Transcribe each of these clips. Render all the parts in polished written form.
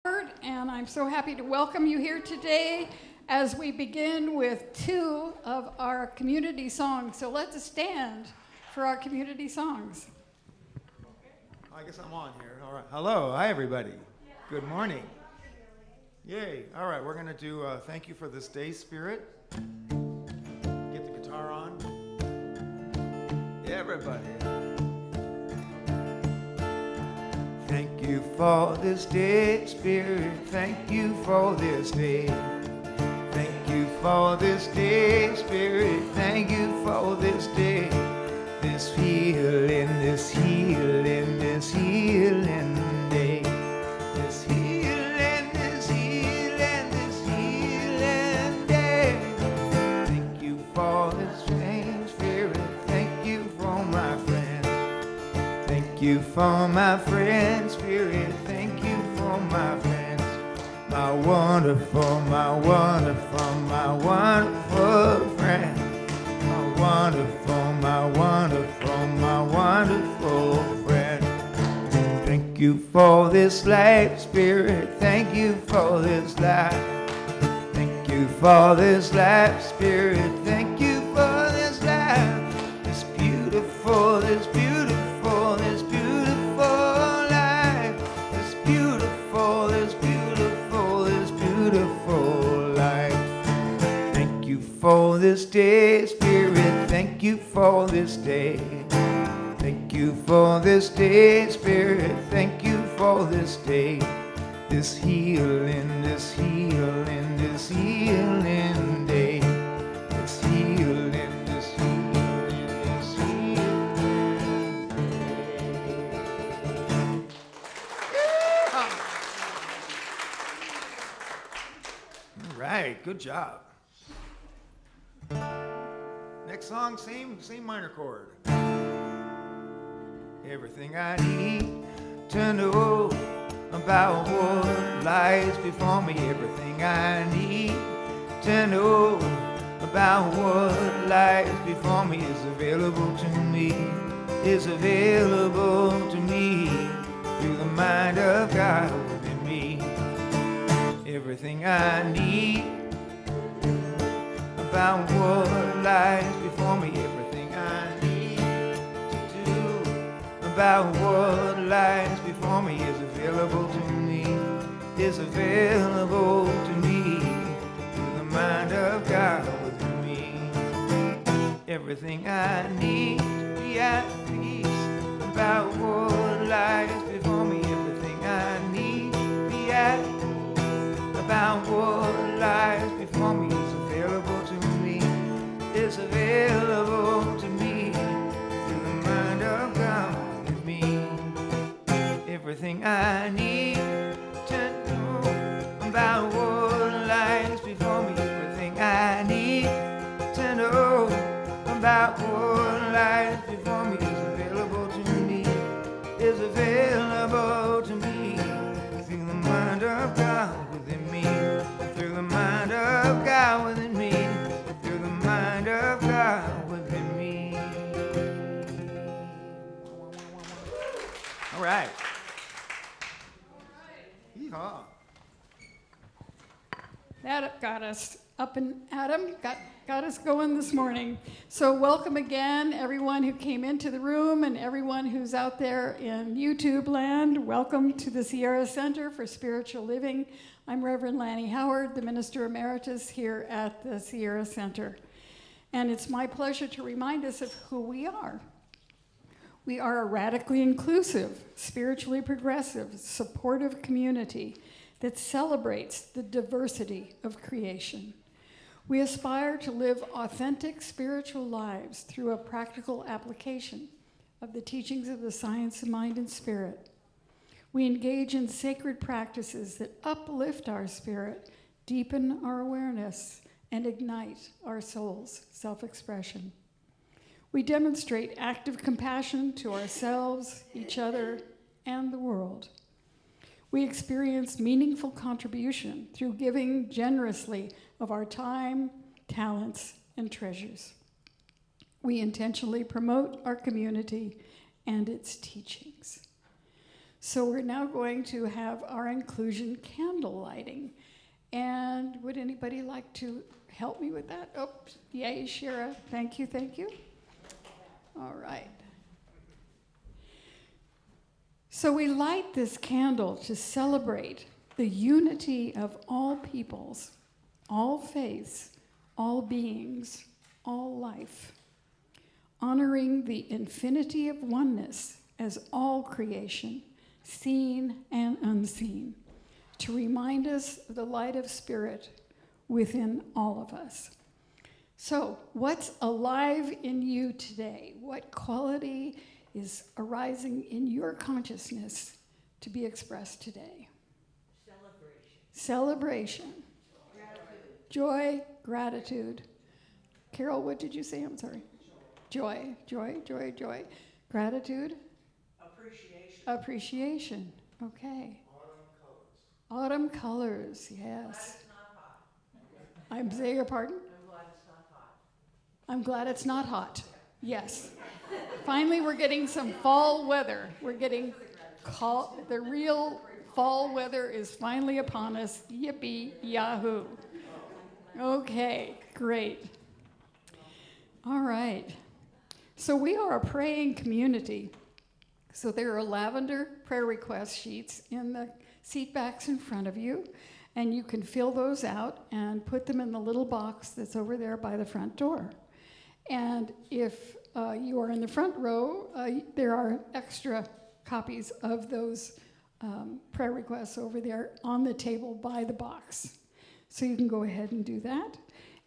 And I'm so happy to welcome you here today as we begin with two of our community songs. So let's stand for our community songs. I guess I'm on here. All right. Hello. Hi, everybody. Good morning. Yay. All right. We're going to do Thank You for This Day, Spirit. Get the guitar on. Yeah, everybody. Thank you for this day, Spirit. Thank you for this day. Thank you for this day, Spirit. Thank you for this day. This healing, this healing, this healing day. This healing, this healing, this healing day. Thank you for this strange Spirit. Thank you for my friend. Thank you for my friend, Spirit. Thank you for my friends. My wonderful, my wonderful, my wonderful friend. My wonderful, my wonderful, my wonderful friend. Thank you for this life, Spirit. Thank you for this life. Thank you for this life, Spirit. Thank you for this life. This beautiful, this beautiful, this beautiful life. This beautiful, this beautiful, this beautiful life. Thank you for this day, Spirit. Thank you for this day. Thank you for this day, Spirit. Thank you for this day. This healing, this healing, this healing day. This healing, this healing, this healing day. All right, good job. Next song, same minor chord. Everything I need to know about what lies before me. Everything I need to know about what lies before me is available to me. Is available to me through the mind of God within me. Everything I need about what lies before me. Everything I need to do about what lies before me is available to me. Is available to me through the mind of God within me. Everything I need to be at peace about what lies before me. Everything I need to be at about what lies before me is available to me. Is available to me through the mind of God with me. Everything I need to know about what lies before me. Everything I need to know about what lies before me is available to me. Is available to me through the mind of God within me. Through the mind of God within me. Through the mind of God within me. All right. Yeehaw. That got us up and Adam got us going this morning. So welcome again, everyone who came into the room and everyone who's out there in YouTube land. Welcome to the Sierra Center for Spiritual Living. I'm Reverend Lanny Howard, the Minister Emeritus here at the Sierra Center. And it's my pleasure to remind us of who we are. We are a radically inclusive, spiritually progressive, supportive community that celebrates the diversity of creation. We aspire to live authentic spiritual lives through a practical application of the teachings of the science of mind and spirit. We engage in sacred practices that uplift our spirit, deepen our awareness, and ignite our soul's self-expression. We demonstrate active compassion to ourselves, each other, and the world. We experience meaningful contribution through giving generously of our time, talents, and treasures. We intentionally promote our community and its teachings. So we're now going to have our inclusion candle lighting. And would anybody like to help me with that? Oh, yay, Shira. Thank you, thank you. All right. So we light this candle to celebrate the unity of all peoples, all faiths, all beings, all life, honoring the infinity of oneness as all creation, seen and unseen, to remind us of the light of spirit within all of us. So, what's alive in you today? What quality is arising in your consciousness to be expressed today? Celebration. Joy, gratitude. Carol, what did you say? I'm sorry. Joy, joy, joy, joy. Gratitude. Appreciation. Okay. Autumn colors, yes. I'm saying your pardon? I'm glad it's not hot. Yes. Finally, we're getting some fall weather. We're getting the real fall weather is finally upon us. Yippee yahoo. Okay, great. All right. So we are a praying community. So there are lavender prayer request sheets in the seat backs in front of you, and you can fill those out and put them in the little box that's over there by the front door. And if you are in the front row, there are extra copies of those prayer requests over there on the table by the box. So you can go ahead and do that.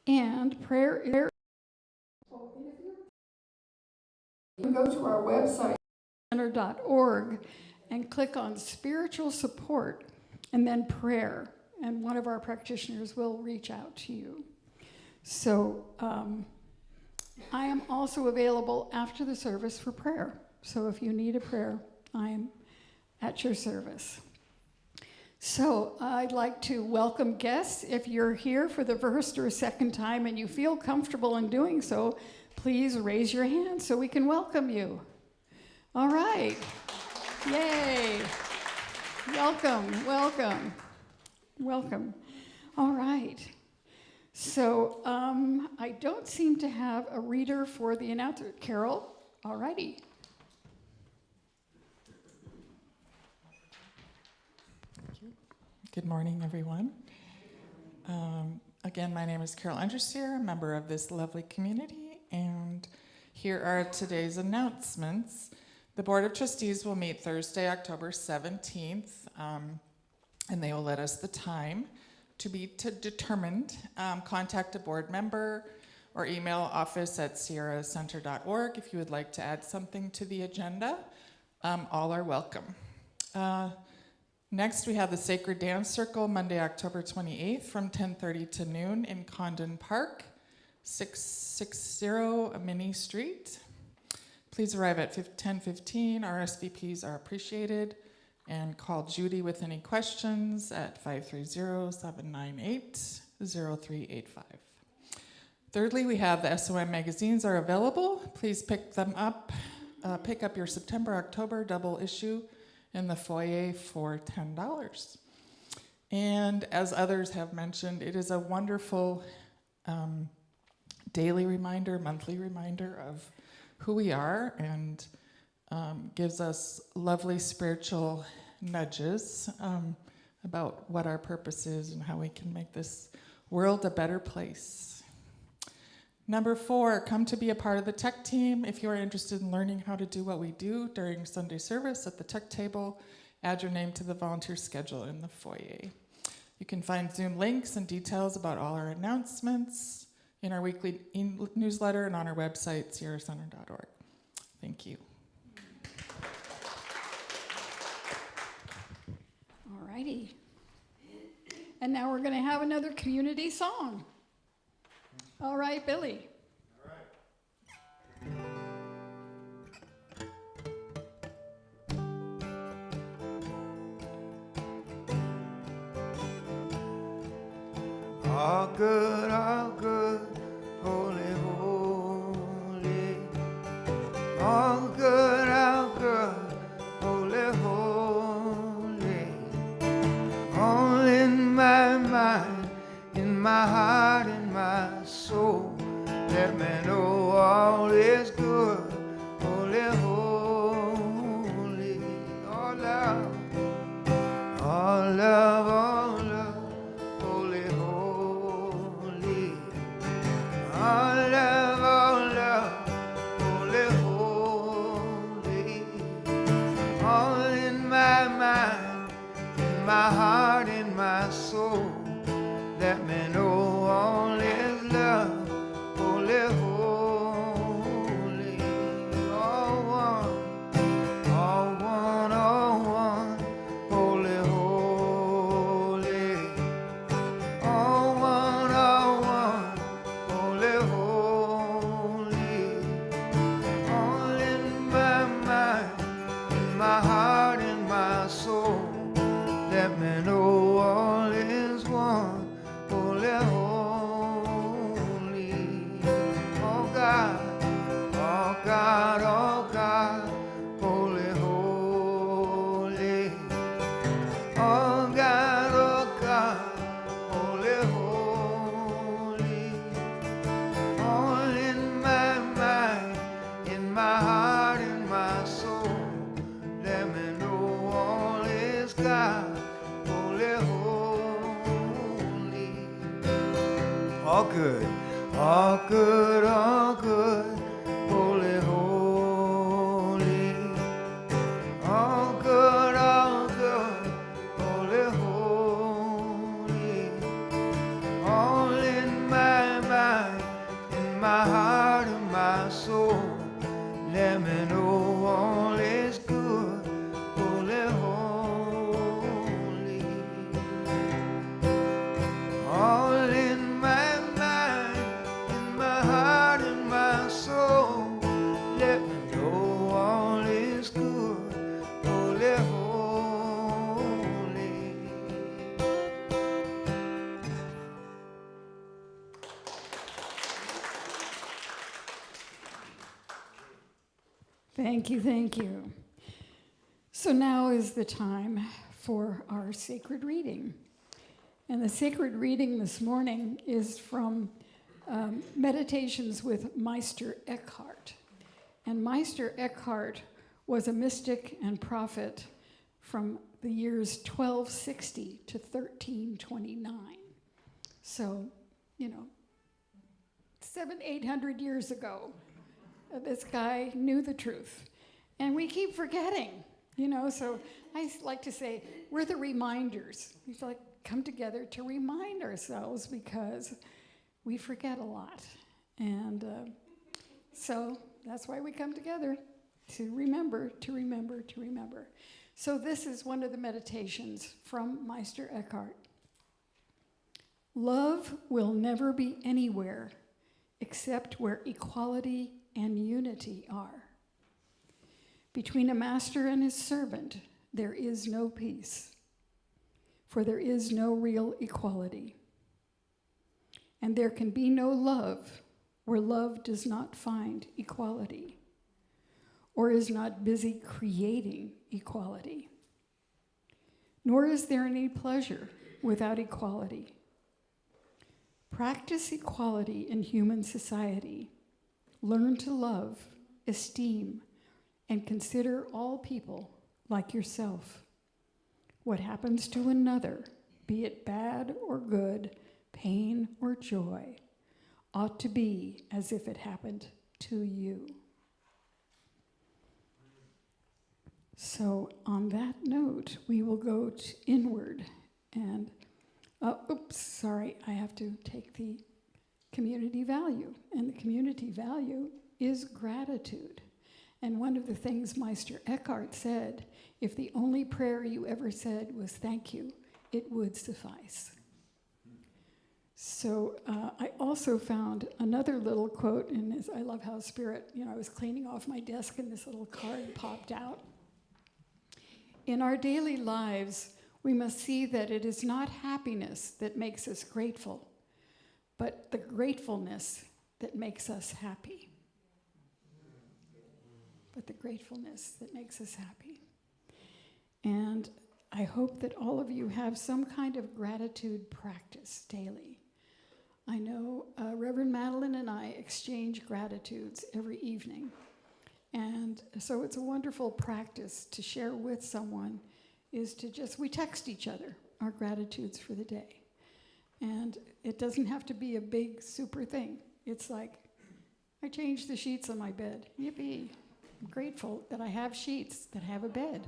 And prayer, you can go to our website, center.org, and click on spiritual support and then prayer. And one of our practitioners will reach out to you. So I am also available after the service for prayer. So if you need a prayer, I am at your service. So I'd like to welcome guests. If you're here for the first or second time and you feel comfortable in doing so, please raise your hand so we can welcome you. All right. Yay. Welcome, welcome, welcome. All right. So I don't seem to have a reader for the announcer. Carol, all righty. Thank you. Good morning, everyone. Again, my name is Carol Understeer, a member of this lovely community, and here are today's announcements. The Board of Trustees will meet Thursday, October 17th, and they will let us the time to be determined. Contact a board member or email office@sierracenter.org if you would like to add something to the agenda. All are welcome. Next, we have the Sacred Dance Circle, Monday, October 28th from 10:30 to noon in Condon Park, 660 Minnie Street. Please arrive at 10:15. RSVPs are appreciated. And call Judy with any questions at 530-798-0385. Thirdly, we have the SOM magazines are available. Please pick them up. Pick up your September, October double issue in the foyer for $10. And as others have mentioned, it is a wonderful daily reminder, monthly reminder of who we are, and gives us lovely spiritual nudges about what our purpose is and how we can make this world a better place. Number 4, come to be a part of the tech team. If you are interested in learning how to do what we do during Sunday service at the tech table, add your name to the volunteer schedule in the foyer. You can find Zoom links and details about all our announcements in our weekly newsletter and on our website, sierracenter.org. Thank you. All righty. And now we're going to have another community song. All right, Billy. All good, holy, holy. All good, holy, holy. in my heart, in my soul. Let me know all is love, holy, holy, all one, all one, all one, holy, holy, all one, holy, holy, all in my mind, in my heart, in my soul. Let me know all is one. Holy, holy, oh God, oh God, oh God, holy, holy, oh God, holy, holy, all in my mind, in my heart, in my soul. Let me know all is God, holy, holy. All good, all good, all good, holy, holy. All good, holy, holy. All in my mind, in my heart, in my soul. Let me know all is good, holy, holy. All in my mind, in my heart, in my soul. Let me know all is good, holy, holy. Thank you, thank you. So now is the time for our sacred reading. And the sacred reading this morning is from Meditations with Meister Eckhart. And Meister Eckhart was a mystic and prophet from the years 1260 to 1329. So, 700-800 years ago, this guy knew the truth. And we keep forgetting, so I like to say we're the reminders. We like come together to remind ourselves because we forget a lot. And so that's why we come together, to remember, to remember, to remember. So this is one of the meditations from Meister Eckhart. Love will never be anywhere except where equality and unity are. Between a master and his servant, there is no peace, for there is no real equality. And there can be no love where love does not find equality or is not busy creating equality. Nor is there any pleasure without equality. Practice equality in human society. Learn to love, esteem, and consider all people like yourself. What happens to another, be it bad or good, pain or joy, ought to be as if it happened to you. So on that note, we will go inward and, I have to take the community value. And the community value is gratitude. And one of the things Meister Eckhart said, if the only prayer you ever said was thank you, it would suffice. So I also found another little quote, and I love how Spirit, I was cleaning off my desk and this little card popped out. In our daily lives, we must see that it is not happiness that makes us grateful, but the gratefulness that makes us happy. But the gratefulness that makes us happy. And I hope that all of you have some kind of gratitude practice daily. I know Reverend Madeline and I exchange gratitudes every evening. And so it's a wonderful practice to share with someone is to we text each other our gratitudes for the day. And it doesn't have to be a big, super thing. It's like, I changed the sheets on my bed. Yippee. I'm grateful that I have sheets that have a bed,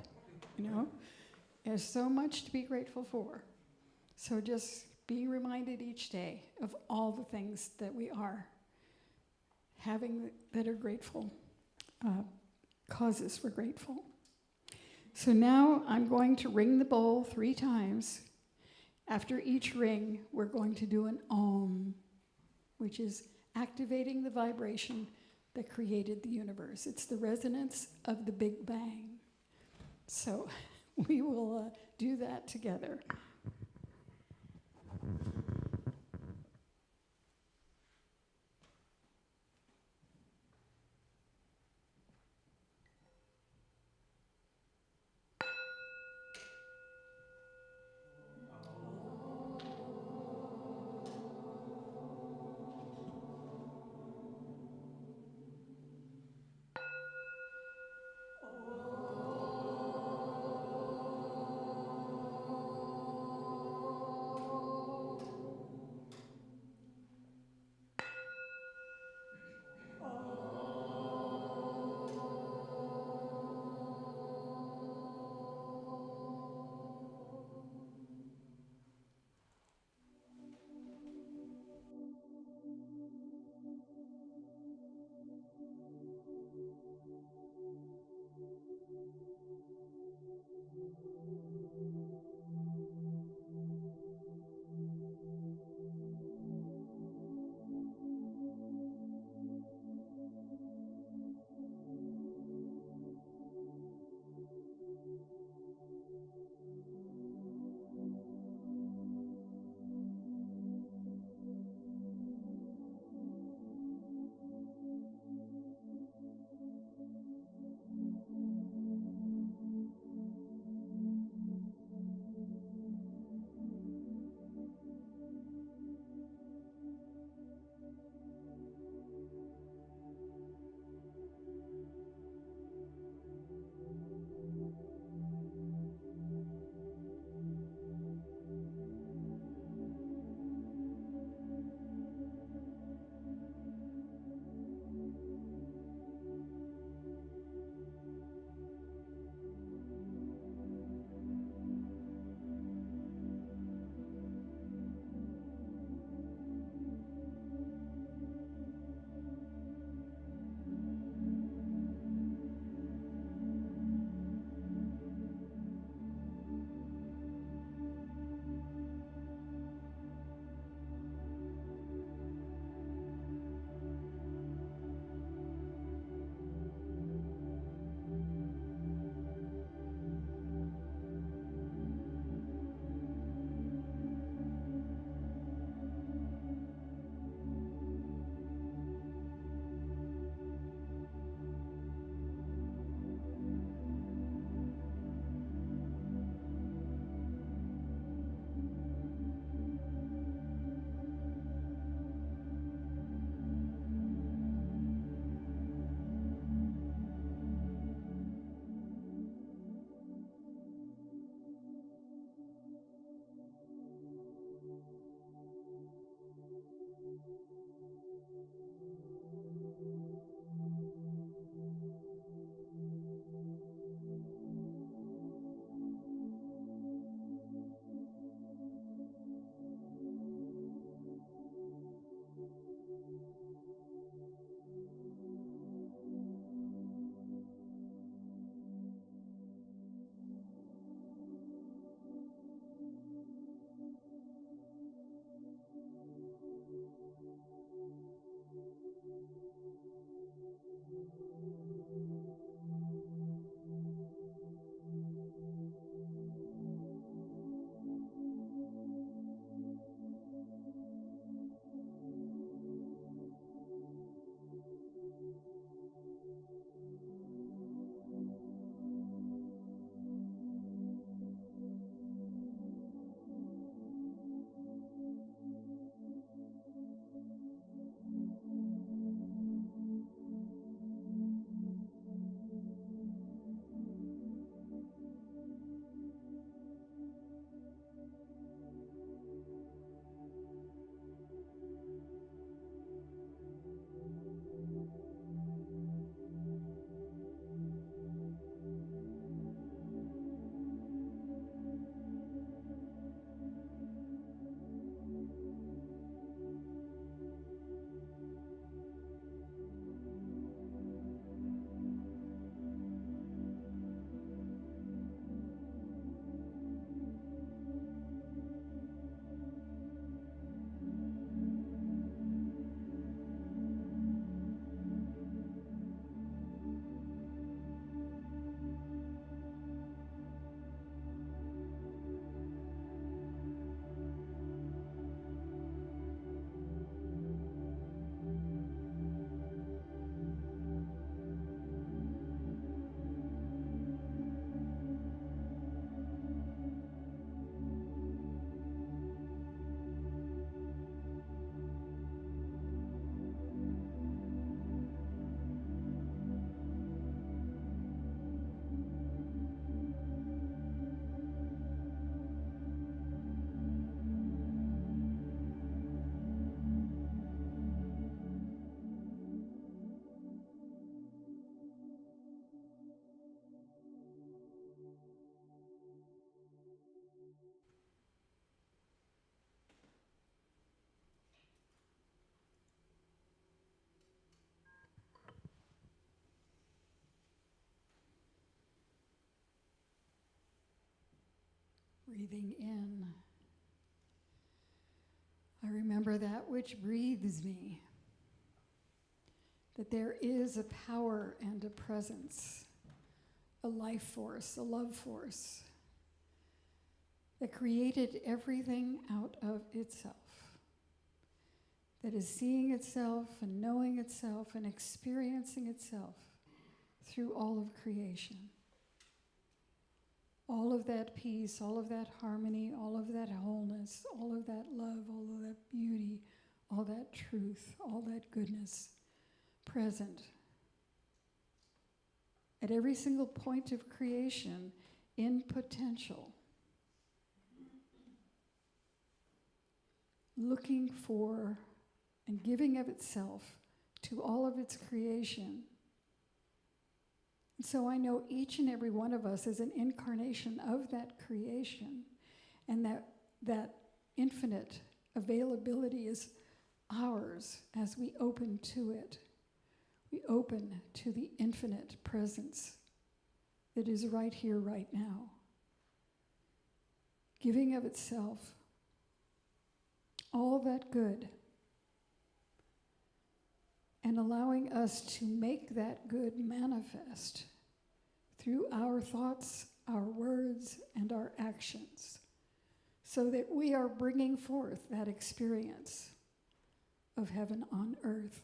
There's so much to be grateful for. So just be reminded each day of all the things that we are having that are grateful, causes we're grateful. So now I'm going to ring the bowl 3 times. After each ring, we're going to do an Om, which is activating the vibration that created the universe. It's the resonance of the Big Bang. So we will do that together. Breathing in. I remember that which breathes me. That there is a power and a presence, a life force, a love force that created everything out of itself, that is seeing itself and knowing itself and experiencing itself through all of creation. All of that peace, all of that harmony, all of that wholeness, all of that love, all of that beauty, all that truth, all that goodness present at every single point of creation in potential, looking for and giving of itself to all of its creation. And so I know each and every one of us is an incarnation of that creation, and that infinite availability is ours as we open to it. We open to the infinite presence that is right here, right now, giving of itself all that good and allowing us to make that good manifest through our thoughts, our words, and our actions, so that we are bringing forth that experience of heaven on earth.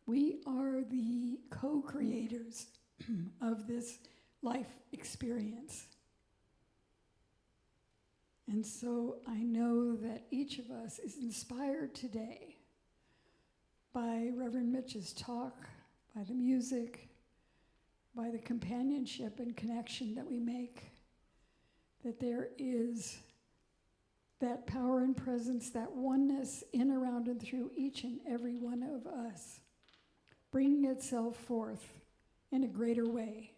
We are the co-creators of this life experience. And so I know that each of us is inspired today by Reverend Mitch's talk, by the music, by the companionship and connection that we make, that there is that power and presence, that oneness in, around, and through each and every one of us, bringing itself forth in a greater way,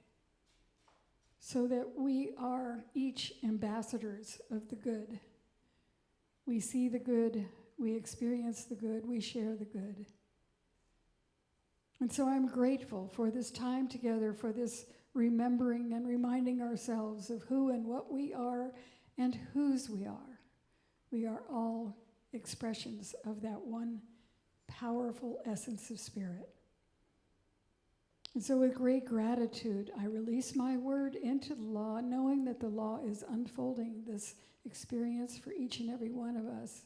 so that we are each ambassadors of the good. We see the good, we experience the good, we share the good. And so I'm grateful for this time together, for this remembering and reminding ourselves of who and what we are and whose we are. We are all expressions of that one powerful essence of spirit. And so with great gratitude, I release my word into the law, knowing that the law is unfolding this experience for each and every one of us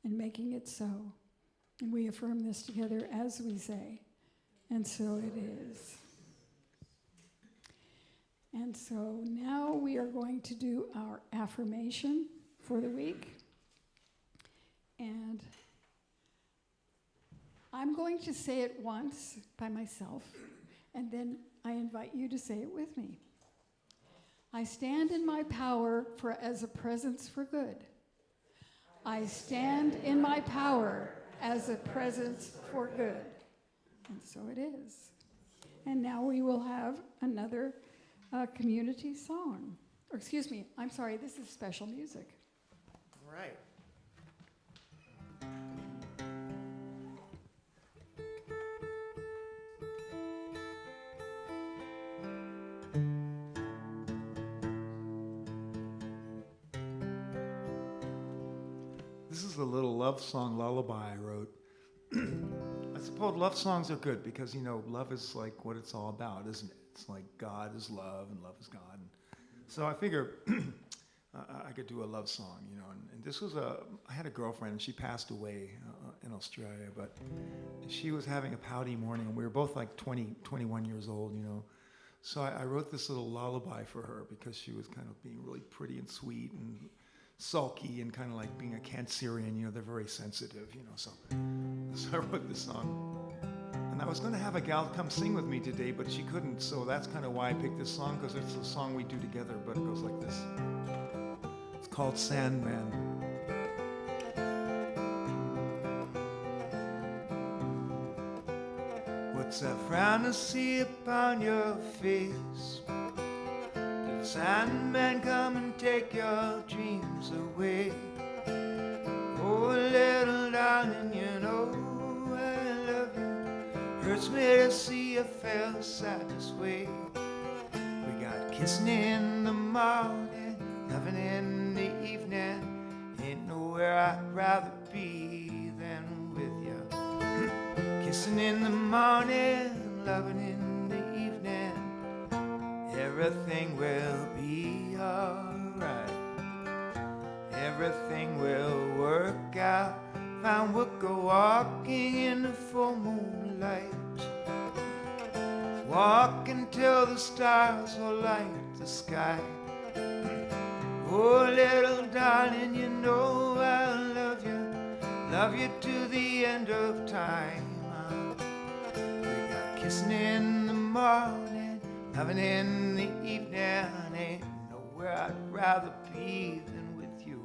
and making it so. And we affirm this together as we say, and so it is. And so now we are going to do our affirmation for the week. And I'm going to say it once by myself, and then I invite you to say it with me. I stand in my power as a presence for good. I stand in my power as a presence for good. And so it is. And now we will have another community song. Or excuse me, I'm sorry, this is special music. All right. This is a little love song lullaby I wrote. I suppose love songs are good because, you know, love is like what it's all about, isn't it? It's like God is love and love is God. And so I figure I could do a love song, you know. And this was I had a girlfriend and she passed away in Australia, but she was having a pouty morning and we were both like 20, 21 years old, you know. So I wrote this little lullaby for her because she was kind of being really pretty and sweet and sulky and kind of like being a Cancerian, you know, they're very sensitive, you know, so I wrote this song. And I was going to have a gal come sing with me today, but she couldn't, so that's kind of why I picked this song, because it's a song we do together, but it goes like this. It's called Sandman. What's that frown I see upon your face? Did Sandman come and take your dreams away? Oh, little darling, you know I love you. Hurts me to see you feel sad this way. We got kissing in the morning, loving in the evening. Ain't nowhere I'd rather be than with you. Kissing in the morning, loving in the evening. Everything will be alright. Everything will work out fine. We'll go walking in the full moonlight, walking till the stars will light the sky. Oh, little darling, you know I love you to the end of time. We got kissing in the morning, loving in the evening. Ain't nowhere I'd rather be than with you.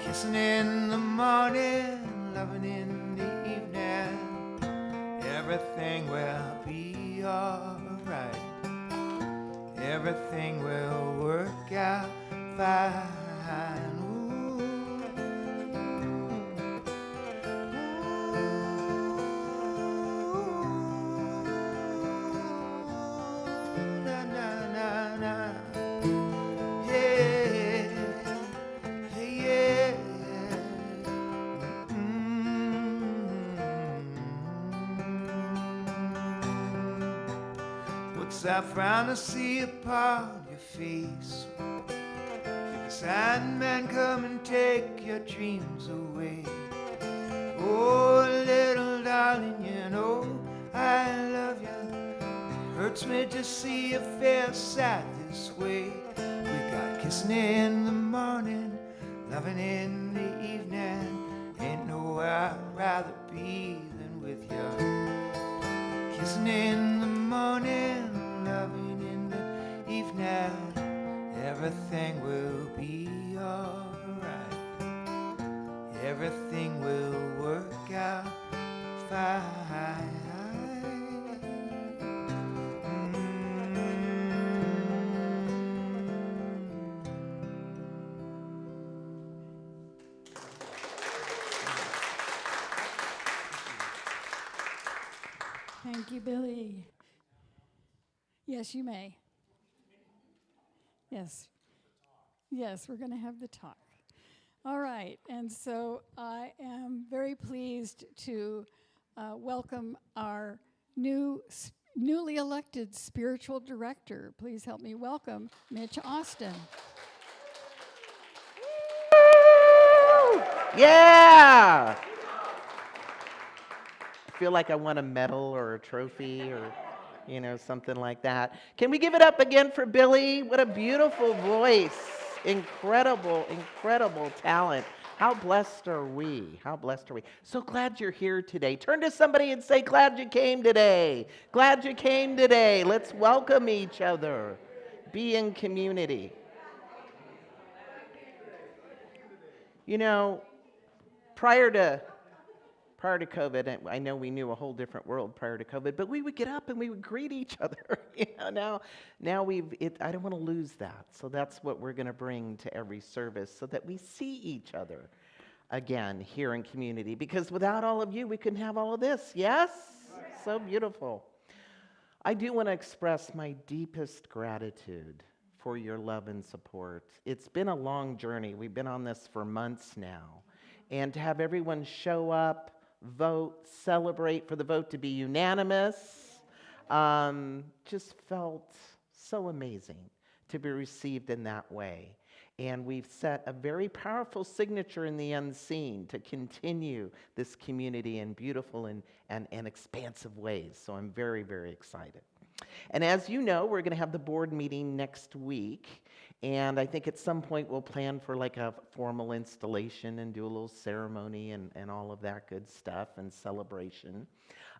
Kissing in the morning, loving in the evening. Everything will be alright. Everything will work out fine. I frown to see upon your face. If the Sandman come and take your dreams away. Oh, little darling, you know I love you. It hurts me to see you feel sad this way. We got kissing in the morning, loving in the evening. Ain't nowhere I'd rather be than with you. Kissing in the morning, loving in the evening. Everything will be alright. Everything will work out fine. Thank you, Billy. Yes, you may. Yes. Yes, we're going to have the talk. All right, and so I am very pleased to welcome our newly elected spiritual director. Please help me welcome Mitch Austin. Yeah! I feel like I won a medal or a trophy or, something like that. Can we give it up again for Billy? What a beautiful voice. Incredible, incredible talent. How blessed are we? How blessed are we? So glad you're here today. Turn to somebody and say, glad you came today. Glad you came today. Let's welcome each other. Be in community. Prior to COVID, I know we knew a whole different world prior to COVID, but we would get up and we would greet each other. Now I don't want to lose that. So that's what we're going to bring to every service so that we see each other again here in community. Because without all of you, we couldn't have all of this. Yes? So beautiful. I do want to express my deepest gratitude for your love and support. It's been a long journey. We've been on this for months now. And to have everyone show up, vote, celebrate for the vote to be unanimous, just felt so amazing to be received in that way. And we've set a very powerful signature in the unseen to continue this community in beautiful and expansive ways. So I'm very, very excited. And as you know, we're going to have the board meeting next week. And I think at some point we'll plan for like a formal installation and do a little ceremony and all of that good stuff and celebration.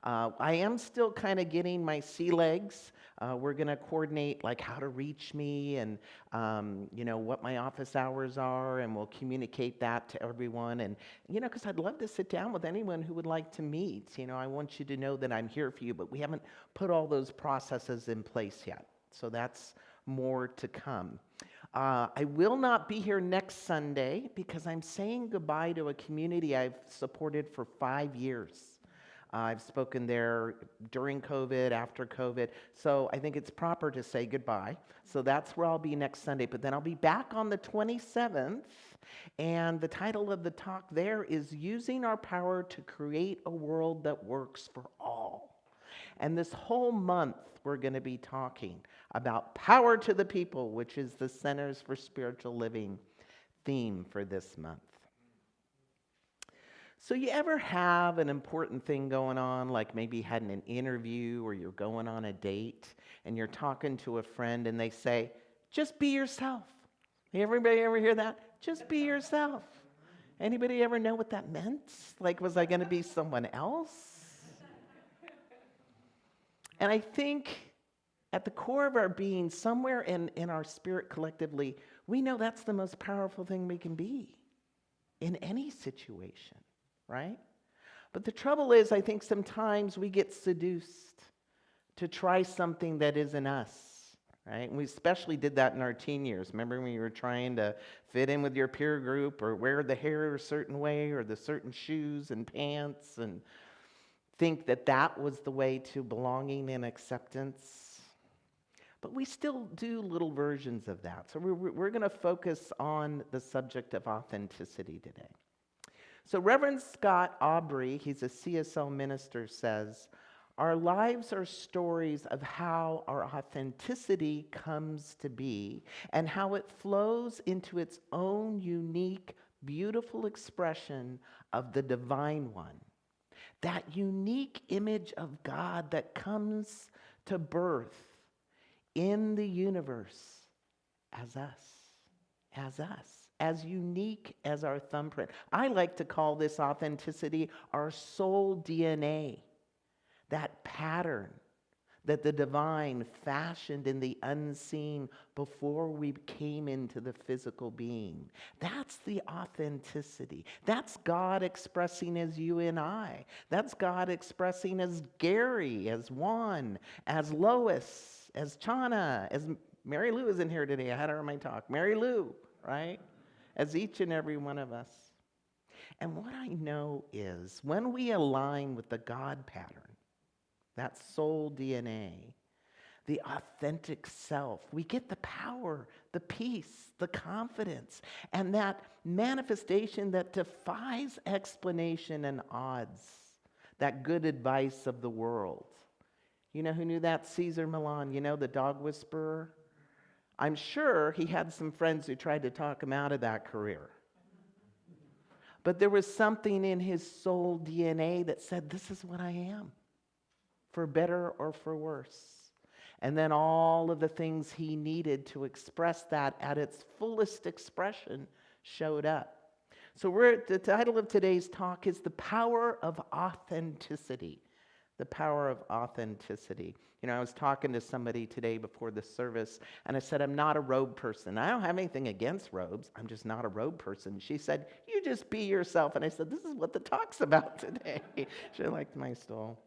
I am still kind of getting my sea legs. We're going to coordinate like how to reach me and what my office hours are, and we'll communicate that to everyone. And because I'd love to sit down with anyone who would like to meet. I want you to know that I'm here for you, but we haven't put all those processes in place yet. So that's more to come. I will not be here next Sunday because I'm saying goodbye to a community I've supported for 5 years. I've spoken there during COVID, after COVID. So I think it's proper to say goodbye. So that's where I'll be next Sunday. But then I'll be back on the 27th. And the title of the talk there is Using Our Power to Create a World That Works for All. And this whole month, we're going to be talking about power to the people, which is the Centers for Spiritual Living theme for this month. So you ever have an important thing going on, like maybe had an interview or you're going on a date and you're talking to a friend and they say, just be yourself. Everybody ever hear that? Just be yourself. Anybody ever know what that meant? Like, was I going to be someone else? And I think at the core of our being, somewhere in our spirit collectively, we know that's the most powerful thing we can be in any situation, right? But the trouble is, I think sometimes we get seduced to try something that isn't us, right? And we especially did that in our teen years. Remember when you were trying to fit in with your peer group or wear the hair a certain way or the certain shoes and pants and think that that was the way to belonging and acceptance? But we still do little versions of that. So we're going to focus on the subject of authenticity today. So Reverend Scott Aubrey, he's a CSL minister, says, our lives are stories of how our authenticity comes to be and how it flows into its own unique, beautiful expression of the Divine One. That unique image of God that comes to birth in the universe as us, as unique as our thumbprint. I like to call this authenticity our soul DNA, that pattern that the divine fashioned in the unseen before we came into the physical being. That's the authenticity. That's God expressing as you and I. That's God expressing as Gary, as Juan, as Lois, as Chana, as Mary Lou is in here today. I had her on my talk. Mary Lou, right? As each and every one of us. And what I know is when we align with the God pattern, that soul DNA, the authentic self, we get the power, the peace, the confidence, and that manifestation that defies explanation and odds, that good advice of the world. You know who knew that? Cesar Millan, you know, the dog whisperer? I'm sure he had some friends who tried to talk him out of that career. But there was something in his soul DNA that said, this is what I am, for better or for worse. And then all of the things he needed to express that at its fullest expression showed up. So the title of today's talk is The Power of Authenticity. The power of authenticity. You know, I was talking to somebody today before the service, and I said, I'm not a robe person. I don't have anything against robes. I'm just not a robe person. She said, you just be yourself. And I said, this is what the talk's about today. She liked my stole.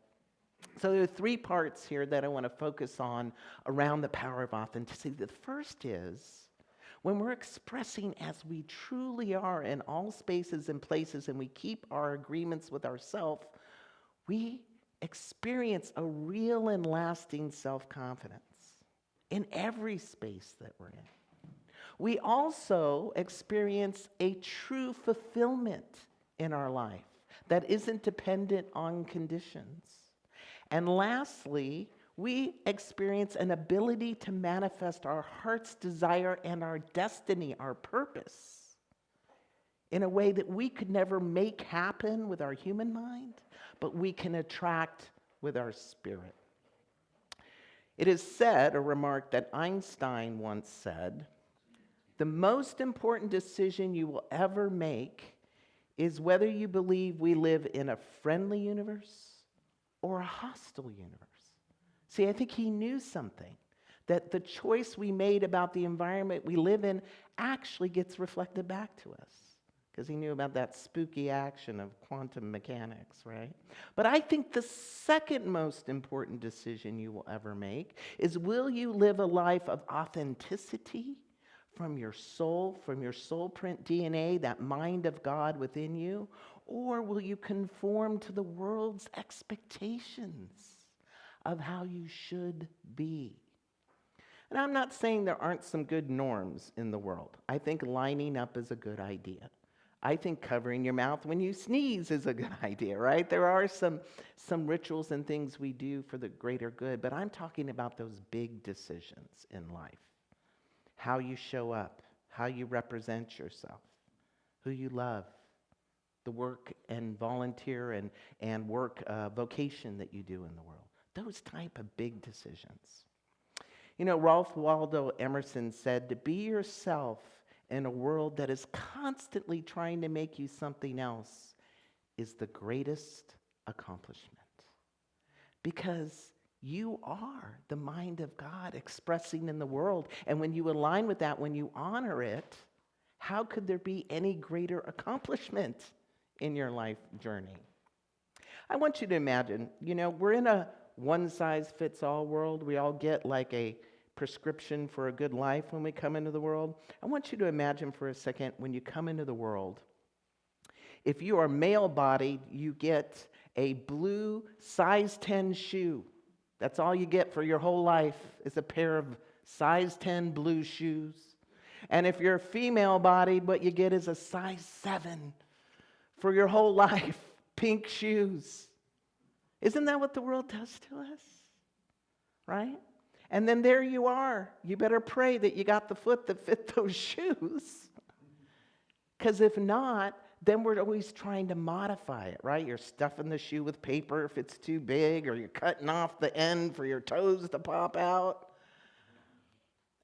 So there are three parts here that I want to focus on around the power of authenticity. The first is when we're expressing as we truly are in all spaces and places and we keep our agreements with ourselves, we experience a real and lasting self-confidence in every space that we're in. We also experience a true fulfillment in our life that isn't dependent on conditions. And lastly, we experience an ability to manifest our heart's desire and our destiny, our purpose, in a way that we could never make happen with our human mind, but we can attract with our spirit. It is said, a remark that Einstein once said, the most important decision you will ever make is whether you believe we live in a friendly universe or a hostile universe. See, I think he knew something, that the choice we made about the environment we live in actually gets reflected back to us, because he knew about that spooky action of quantum mechanics, right? But I think the second most important decision you will ever make is, will you live a life of authenticity from your soul print DNA, that mind of God within you, Or will you conform to the world's expectations of how you should be? And I'm not saying there aren't some good norms in the world. I think lining up is a good idea. I think covering your mouth when you sneeze is a good idea, right? There are some rituals and things we do for the greater good, but I'm talking about those big decisions in life. How you show up, how you represent yourself, who you love, the work and volunteer and work vocation that you do in the world. Those type of big decisions. You know, Ralph Waldo Emerson said, to be yourself in a world that is constantly trying to make you something else is the greatest accomplishment. Because you are the mind of God expressing in the world. And when you align with that, when you honor it, how could there be any greater accomplishment in your life journey? I want you to imagine, you know, we're in a one-size-fits-all world. We all get like a prescription for a good life when we come into the world. I want you to imagine for a second, when you come into the world, if you are male-bodied, you get a blue size 10 shoe. That's all you get for your whole life is a pair of size 10 blue shoes. And if you're female-bodied, what you get is a size 7 for your whole life, pink shoes. Isn't that what the world does to us? Right? And then there you are. You better pray that you got the foot that fit those shoes. Because if not, then we're always trying to modify it, right? You're stuffing the shoe with paper if it's too big, or you're cutting off the end for your toes to pop out.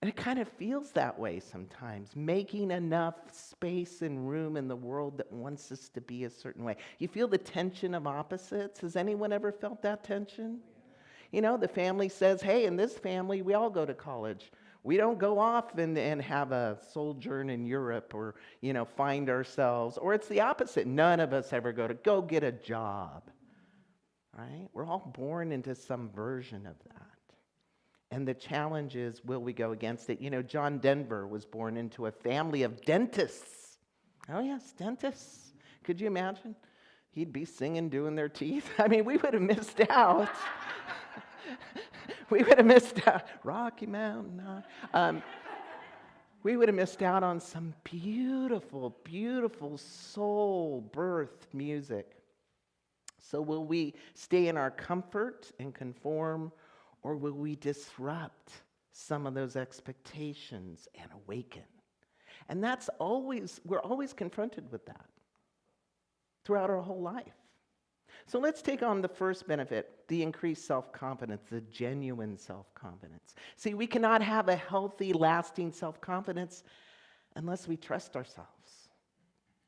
And it kind of feels that way sometimes, making enough space and room in the world that wants us to be a certain way. You feel the tension of opposites? Has anyone ever felt that tension? You know, the family says, hey, in this family, we all go to college. We don't go off and have a sojourn in Europe or, you know, find ourselves. Or it's the opposite. None of us ever go get a job, right? We're all born into some version of that. And the challenge is, will we go against it? You know, John Denver was born into a family of dentists. Oh, yes, dentists. Could you imagine? He'd be singing, doing their teeth. I mean, we would have missed out. We would have missed out. Rocky Mountain. We would have missed out on some beautiful, beautiful soul-birthed music. So will we stay in our comfort and conform, or will we disrupt some of those expectations and awaken? And we're always confronted with that throughout our whole life. So let's take on the first benefit, the increased self-confidence, the genuine self-confidence. See, we cannot have a healthy, lasting self-confidence unless we trust ourselves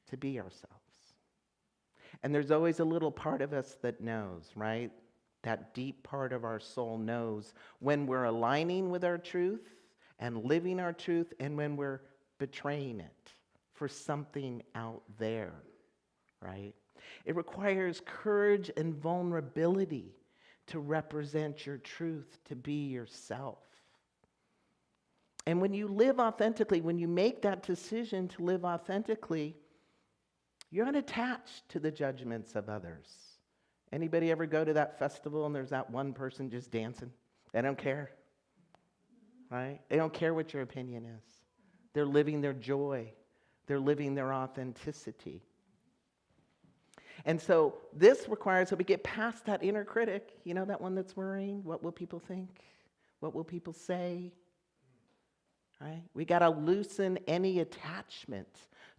to be ourselves. And there's always a little part of us that knows, right? That deep part of our soul knows when we're aligning with our truth and living our truth, and when we're betraying it for something out there, right? It requires courage and vulnerability to represent your truth, to be yourself. And when you live authentically, when you make that decision to live authentically, you're unattached to the judgments of others. Anybody ever go to that festival and there's that one person just dancing? They don't care, right? They don't care what your opinion is. They're living their joy. They're living their authenticity. And so this requires that we get past that inner critic, you know, that one that's worrying. What will people think? What will people say? Right? We got to loosen any attachment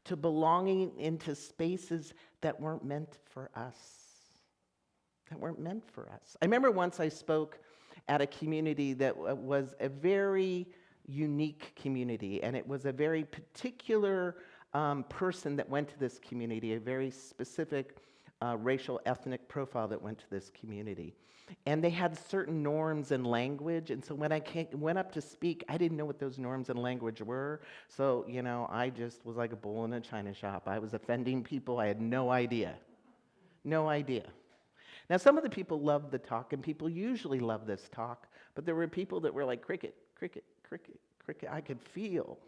to belonging into spaces that weren't meant for us. That weren't meant for us. I remember once I spoke at a community that was a very unique community, and it was a very particular person that went to this community, a very specific racial ethnic profile that went to this community. And they had certain norms and language, and so when I went up to speak, I didn't know what those norms and language were. So, you know, I just was like a bull in a china shop. I was offending people. I had no idea. No idea. Now, some of the people loved the talk, and people usually love this talk, but there were people that were like, cricket, cricket, cricket, cricket. I could feel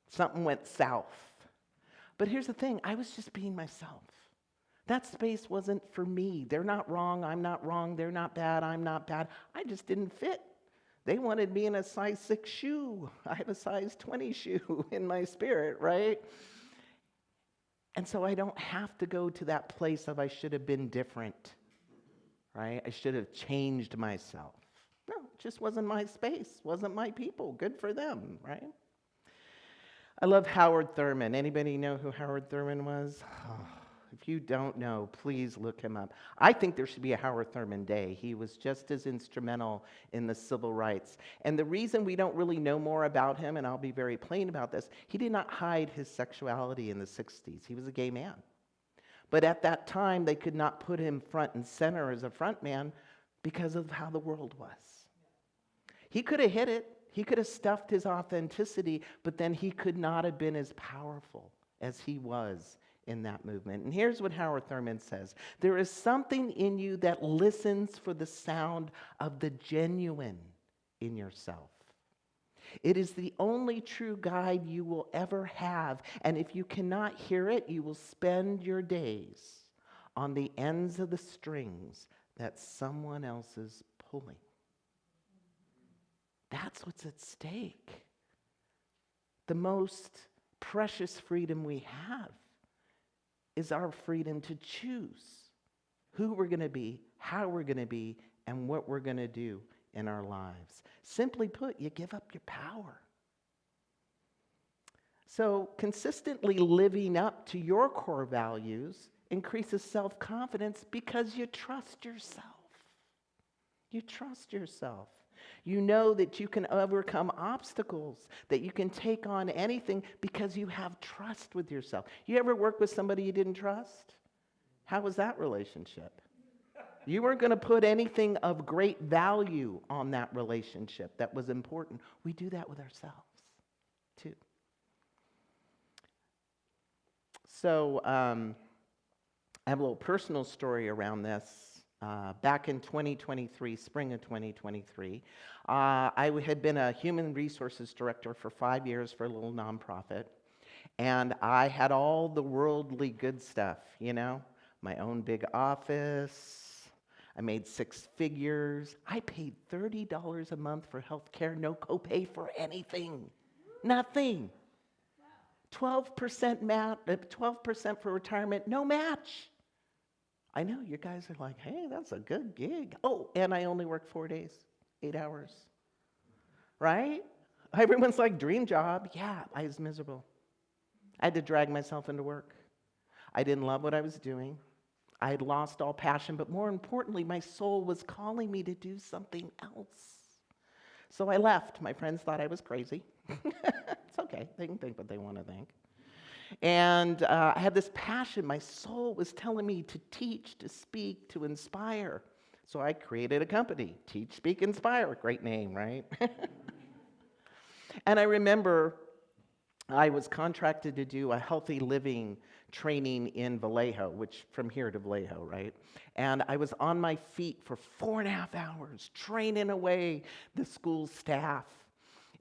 something went south. But here's the thing, I was just being myself. That space wasn't for me. They're not wrong, I'm not wrong. They're not bad, I'm not bad. I just didn't fit. They wanted me in a size 6 shoe. I have a size 20 shoe in my spirit, right? And so I don't have to go to that place of I should have been different, right? I should have changed myself. No, it just wasn't my space, wasn't my people. Good for them, right? I love Howard Thurman. Anybody know who Howard Thurman was? If you don't know, please look him up. I think there should be a Howard Thurman Day. He was just as instrumental in the civil rights. And the reason we don't really know more about him, and I'll be very plain about this, he did not hide his sexuality in the 60s. He was a gay man. But at that time, they could not put him front and center as a front man because of how the world was. He could have hid it. He could have stuffed his authenticity, but then he could not have been as powerful as he was in that movement. And here's what Howard Thurman says: there is something in you that listens for the sound of the genuine in yourself. It is the only true guide you will ever have, and if you cannot hear it, you will spend your days on the ends of the strings that someone else is pulling. That's what's at stake. The most precious freedom we have is our freedom to choose who we're going to be, how we're going to be, and what we're going to do in our lives. Simply put, you give up your power. So consistently living up to your core values increases self-confidence because you trust yourself. You trust yourself. You know that you can overcome obstacles, that you can take on anything because you have trust with yourself. You ever work with somebody you didn't trust? How was that relationship? You weren't going to put anything of great value on that relationship that was important. We do that with ourselves, too. So I have a little personal story around this. Back in 2023, spring of 2023, I had been a human resources director for 5 years for a little nonprofit, and I had all the worldly good stuff, you know, my own big office. I made 6 figures. I paid $30 a month for health care, no copay for anything, nothing. 12% for retirement, no match. I know you guys are like, hey, that's a good gig. Oh, and I only work 4 days, 8 hours, right? Everyone's like, dream job. Yeah, I was miserable. I had to drag myself into work. I didn't love what I was doing. I had lost all passion, but more importantly, my soul was calling me to do something else. So I left. My friends thought I was crazy. It's okay. They can think what they want to think. And I had this passion. My soul was telling me to teach, to speak, to inspire. So I created a company, Teach, Speak, Inspire. Great name, right? And I remember I was contracted to do a healthy living training in Vallejo, which from here to Vallejo, right? And I was on my feet for 4.5 hours, training away the school staff.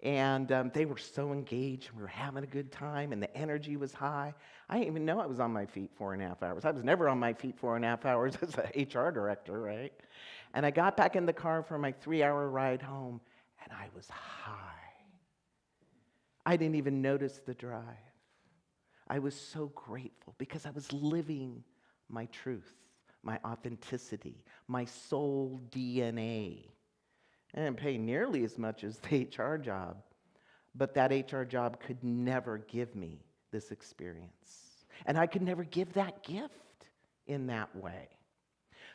And they were so engaged, and we were having a good time, and the energy was high. I didn't even know I was on my feet 4.5 hours. I was never on my feet 4.5 hours as an HR director, right? And I got back in the car for my 3-hour ride home, and I was high. I didn't even notice the drive. I was so grateful because I was living my truth, my authenticity, my soul DNA. I didn't pay nearly as much as the HR job, but that HR job could never give me this experience. And I could never give that gift in that way.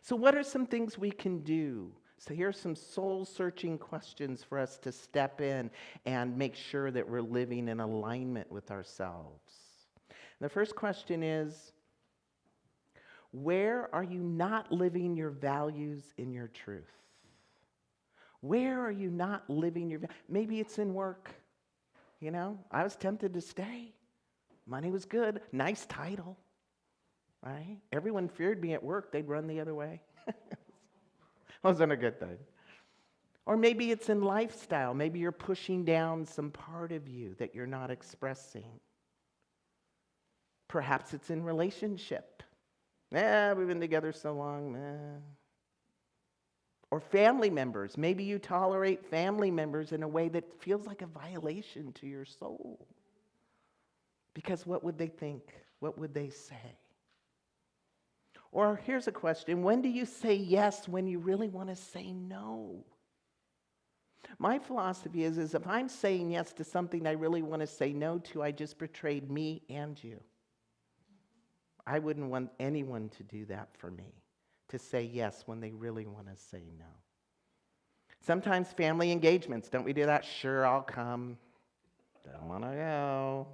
So what are some things we can do? So here's some soul-searching questions for us to step in and make sure that we're living in alignment with ourselves. The first question is, where are you not living your values in your truth? Where are you not living your... Maybe it's in work. You know, I was tempted to stay. Money was good. Nice title. Right? Everyone feared me at work. They'd run the other way. Wasn't a good thing. Or maybe it's in lifestyle. Maybe you're pushing down some part of you that you're not expressing. Perhaps it's in relationship. We've been together so long. Or family members. Maybe you tolerate family members in a way that feels like a violation to your soul. Because what would they think? What would they say? Or here's a question. When do you say yes when you really want to say no? My philosophy is if I'm saying yes to something I really want to say no to, I just betrayed me and you. I wouldn't want anyone to do that for me, to say yes when they really want to say no. Sometimes family engagements, don't we do that? Sure, I'll come. Don't want to go,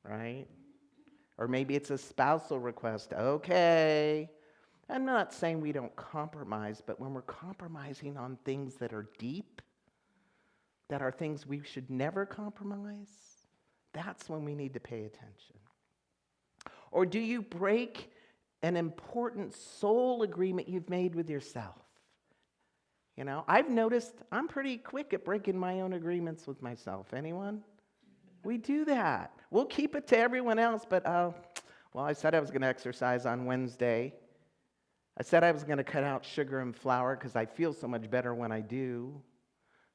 right? Or maybe it's a spousal request. Okay. I'm not saying we don't compromise, but when we're compromising on things that are deep, that are things we should never compromise, that's when we need to pay attention. Or do you break an important soul agreement you've made with yourself? You know, I've noticed I'm pretty quick at breaking my own agreements with myself. Anyone? We do that. We'll keep it to everyone else, but, I said I was going to exercise on Wednesday. I said I was going to cut out sugar and flour because I feel so much better when I do.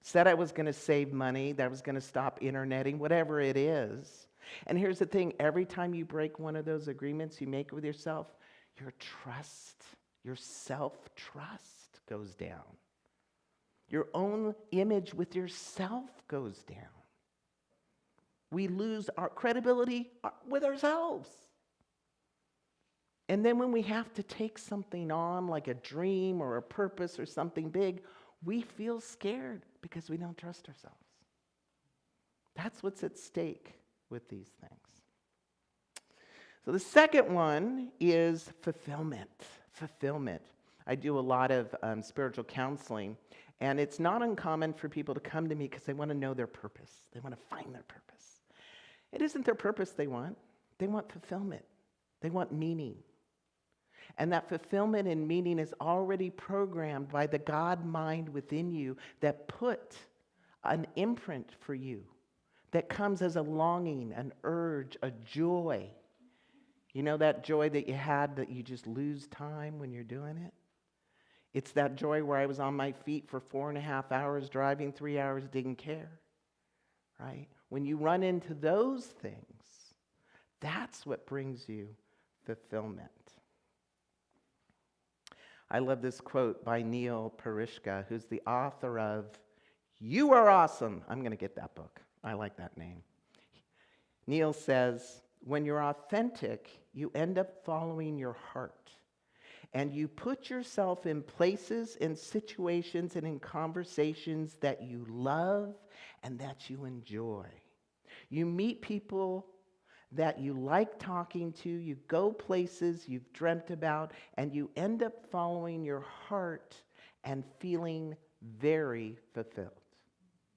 Said I was going to save money, that I was going to stop interneting, whatever it is. And here's the thing, every time you break one of those agreements you make with yourself, your trust, your self-trust goes down. Your own image with yourself goes down. We lose our credibility with ourselves. And then when we have to take something on, like a dream or a purpose or something big, we feel scared because we don't trust ourselves. That's what's at stake with these things. So the second one is fulfillment. Fulfillment. I do a lot of spiritual counseling, and it's not uncommon for people to come to me because they want to know their purpose. They want to find their purpose. It isn't their purpose they want. They want fulfillment. They want meaning. And that fulfillment and meaning is already programmed by the God mind within you that put an imprint for you that comes as a longing, an urge, a joy. You know that joy that you had that you just lose time when you're doing it? It's that joy where I was on my feet for 4.5 hours, driving 3 hours, didn't care, right? When you run into those things, that's what brings you fulfillment. I love this quote by Neil Parishka, who's the author of You Are Awesome. I'm going to get that book. I like that name. Neil says, when you're authentic, you end up following your heart. And you put yourself in places, in situations, and in conversations that you love and that you enjoy. You meet people that you like talking to, you go places you've dreamt about, and you end up following your heart and feeling very fulfilled.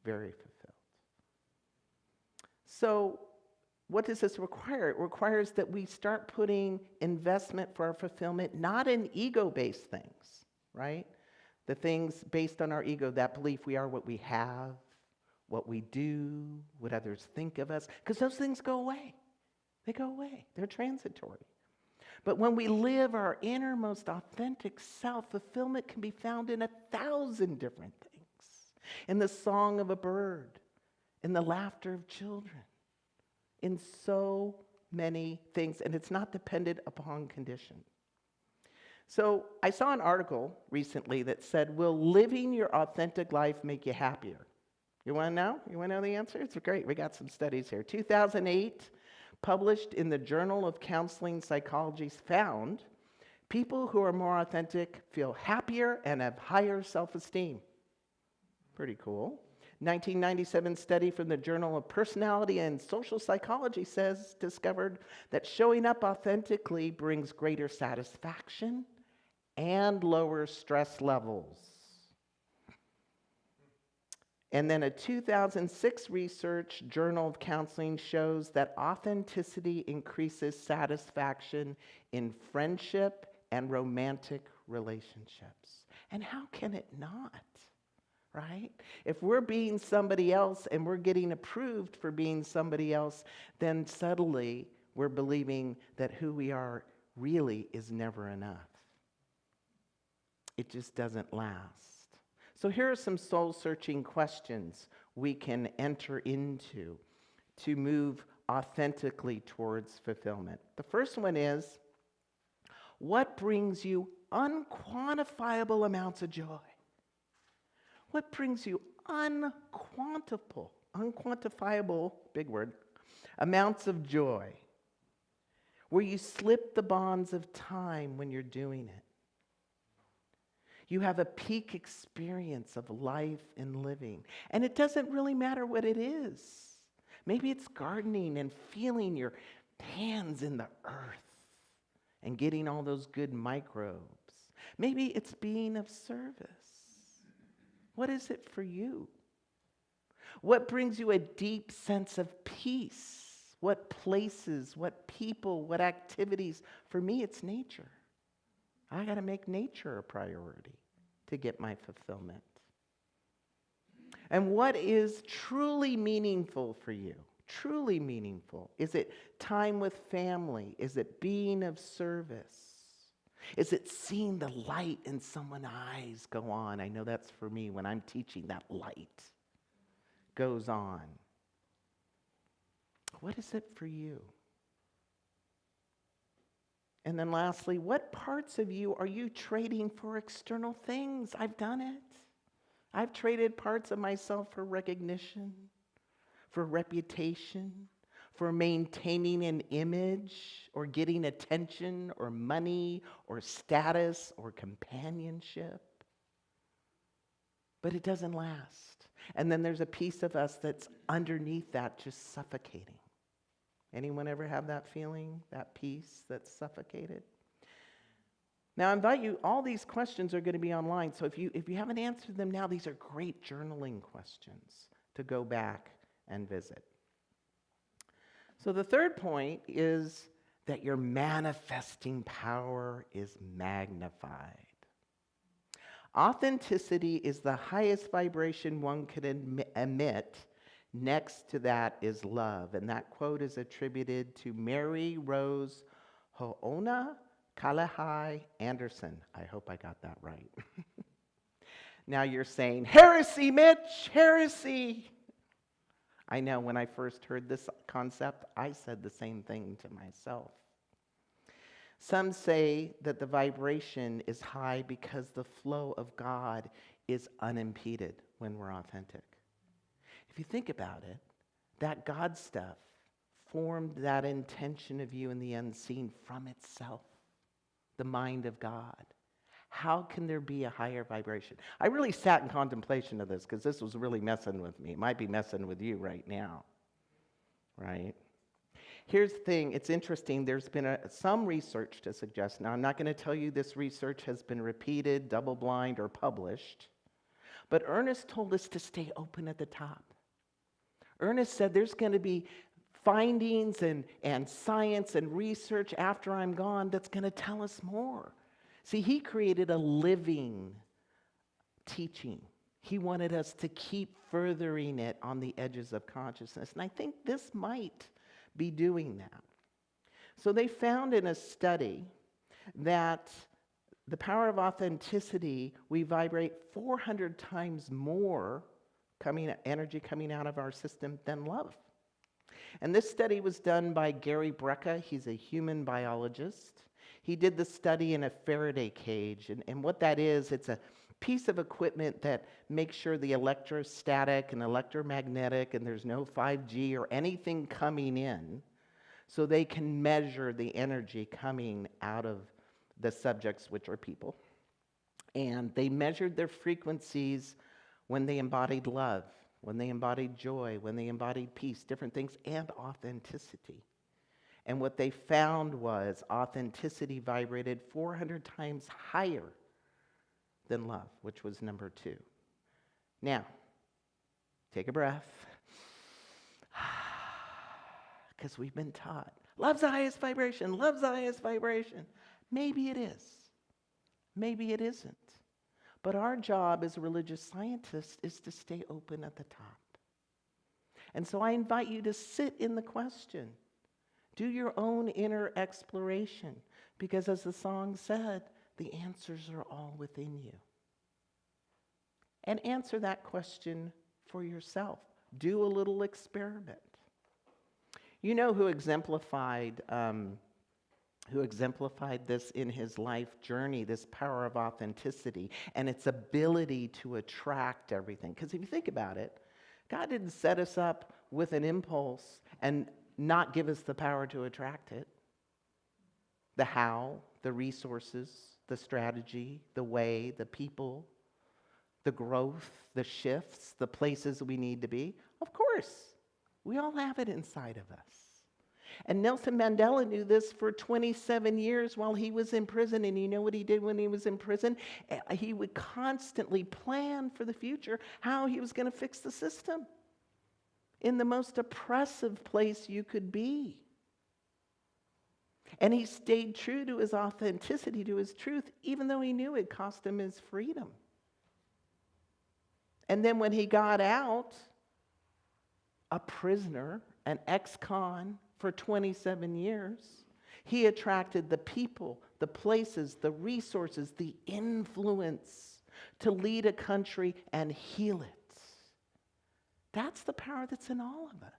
Very fulfilled. So, what does this require? It requires that we start putting investment for our fulfillment not in ego-based things, right? The things based on our ego, that belief we are what we have, what we do, what others think of us, because those things go away. They go away. They're transitory. But when we live our innermost authentic self, fulfillment can be found in 1,000 different things. In the song of a bird, in the laughter of children, in so many things, and it's not dependent upon condition. So I saw an article recently that said, will living your authentic life make you happier? You want to know? You want to know the answer? It's great. We got some studies here. 2008, published in the Journal of Counseling Psychology, found people who are more authentic feel happier and have higher self-esteem. Pretty cool. 1997 study from the Journal of Personality and Social Psychology discovered that showing up authentically brings greater satisfaction and lower stress levels. And then a 2006 research Journal of Counseling shows that authenticity increases satisfaction in friendship and romantic relationships. And how can it not? Right? If we're being somebody else and we're getting approved for being somebody else, then suddenly we're believing that who we are really is never enough. It just doesn't last. So here are some soul-searching questions we can enter into to move authentically towards fulfillment. The first one is, what brings you unquantifiable amounts of joy? What brings you unquantifiable, big word, amounts of joy, where you slip the bonds of time when you're doing it? You have a peak experience of life and living. And it doesn't really matter what it is. Maybe it's gardening and feeling your hands in the earth and getting all those good microbes. Maybe it's being of service. What is it for you? What brings you a deep sense of peace? What places, what people, what activities? For me, it's nature. I got to make nature a priority to get my fulfillment. And what is truly meaningful for you? Truly meaningful. Is it time with family? Is it being of service? Is it seeing the light in someone's eyes go on? I know that's for me when I'm teaching, that light goes on. What is it for you? And then lastly, what parts of you are you trading for external things? I've done it. I've traded parts of myself for recognition, for reputation, for maintaining an image, or getting attention, or money, or status, or companionship. But it doesn't last. And then there's a piece of us that's underneath that, just suffocating. Anyone ever have that feeling, that peace that's suffocated? Now, I invite you, all these questions are going to be online, so if you haven't answered them now, these are great journaling questions to go back and visit. So the third point is that your manifesting power is magnified. Authenticity is the highest vibration one could emit. Next to that is love. And that quote is attributed to Mary Rose Ho'ona Kalahai Anderson. I hope I got that right. Now you're saying, heresy, Mitch, heresy. I know when I first heard this concept, I said the same thing to myself. Some say that the vibration is high because the flow of God is unimpeded when we're authentic. If you think about it, that God stuff formed that intention of you in the unseen from itself, the mind of God. How can there be a higher vibration? I really sat in contemplation of this because this was really messing with me. It might be messing with you right now, right? Here's the thing, it's interesting, there's been some research to suggest, now I'm not going to tell you this research has been repeated, double-blind, or published, but Ernest told us to stay open at the top. Ernest said there's going to be findings and science and research after I'm gone that's going to tell us more. See, he created a living teaching. He wanted us to keep furthering it on the edges of consciousness. And I think this might be doing that. So they found in a study that the power of authenticity, we vibrate 400 times more energy coming out of our system than love. And this study was done by Gary Brecka. He's a human biologist. He did the study in a Faraday cage. And what that is, it's a piece of equipment that makes sure the electrostatic and electromagnetic and there's no 5G or anything coming in, so they can measure the energy coming out of the subjects, which are people. And they measured their frequencies when they embodied love, when they embodied joy, when they embodied peace, different things, and authenticity. And what they found was authenticity vibrated 400 times higher than love, which was number 2. Now, take a breath. Because we've been taught, love's the highest vibration, love's the highest vibration. Maybe it is. Maybe it isn't. But our job as religious scientists is to stay open at the top. And so I invite you to sit in the question. Do your own inner exploration. Because as the song said, the answers are all within you. And answer that question for yourself. Do a little experiment. You know who exemplified this in his life journey, this power of authenticity and its ability to attract everything. Because if you think about it, God didn't set us up with an impulse and not give us the power to attract it. The how, the resources, the strategy, the way, the people, the growth, the shifts, the places we need to be. Of course, we all have it inside of us. And Nelson Mandela knew this for 27 years while he was in prison. And you know what he did when he was in prison? He would constantly plan for the future, how he was going to fix the system in the most oppressive place you could be. And he stayed true to his authenticity, to his truth, even though he knew it cost him his freedom. And then when he got out, a prisoner, an ex-con for 27 years, he attracted the people, the places, the resources, the influence to lead a country and heal it. That's the power that's in all of us.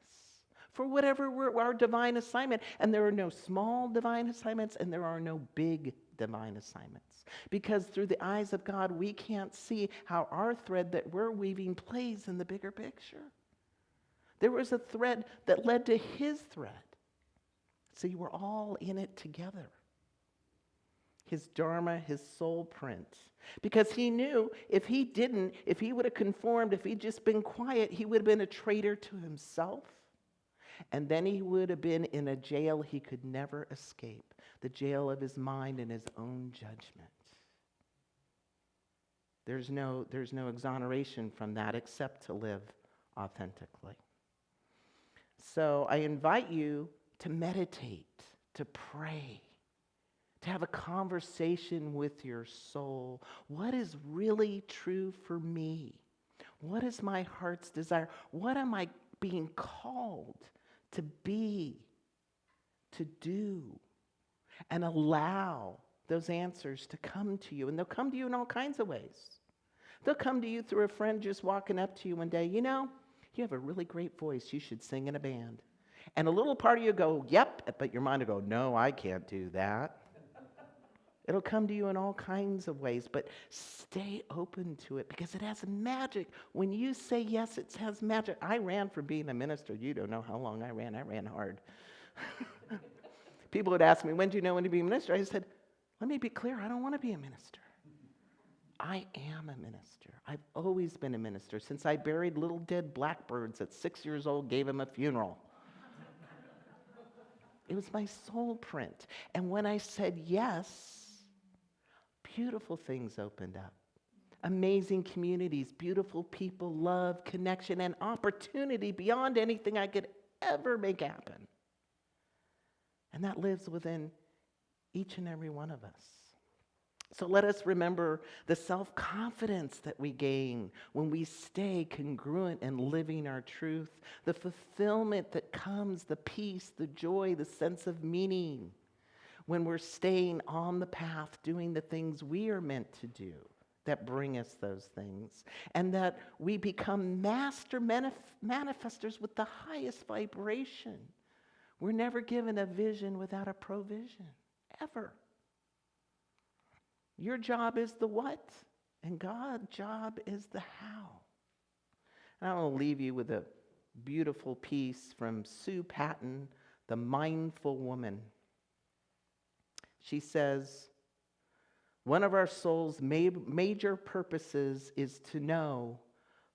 For whatever our divine assignment. And there are no small divine assignments and there are no big divine assignments. Because through the eyes of God, we can't see how our thread that we're weaving plays in the bigger picture. There was a thread that led to his thread. See, we're all in it together. His dharma, his soul print. Because he knew if he would have conformed, if he'd just been quiet, he would have been a traitor to himself. And then he would have been in a jail he could never escape, the jail of his mind and his own judgment. There's no exoneration from that except to live authentically. So I invite you to meditate, to pray, to have a conversation with your soul. What is really true for me? What is my heart's desire? What am I being called to be, to do, and allow those answers to come to you? And they'll come to you in all kinds of ways. They'll come to you through a friend just walking up to you one day. You know, you have a really great voice. You should sing in a band. And a little part of you go, yep, but your mind will go, no, I can't do that. It'll come to you in all kinds of ways, but stay open to it because it has magic. When you say yes, it has magic. I ran for being a minister. You don't know how long I ran. I ran hard. People would ask me, when do you know when to be a minister? I said, let me be clear, I don't want to be a minister. I am a minister. I've always been a minister. Since I buried little dead blackbirds at 6 years old, gave them a funeral. It was my soul print. And when I said yes, beautiful things opened up. Amazing communities, beautiful people, love, connection, and opportunity beyond anything I could ever make happen. And that lives within each and every one of us. So let us remember the self-confidence that we gain when we stay congruent and living our truth, the fulfillment that comes, the peace, the joy, the sense of meaning when we're staying on the path, doing the things we are meant to do that bring us those things, and that we become master manifestors with the highest vibration. We're never given a vision without a provision, ever. Your job is the what, and God's job is the how. And I want to leave you with a beautiful piece from Sue Patton, the mindful woman. She says, one of our soul's major purposes is to know,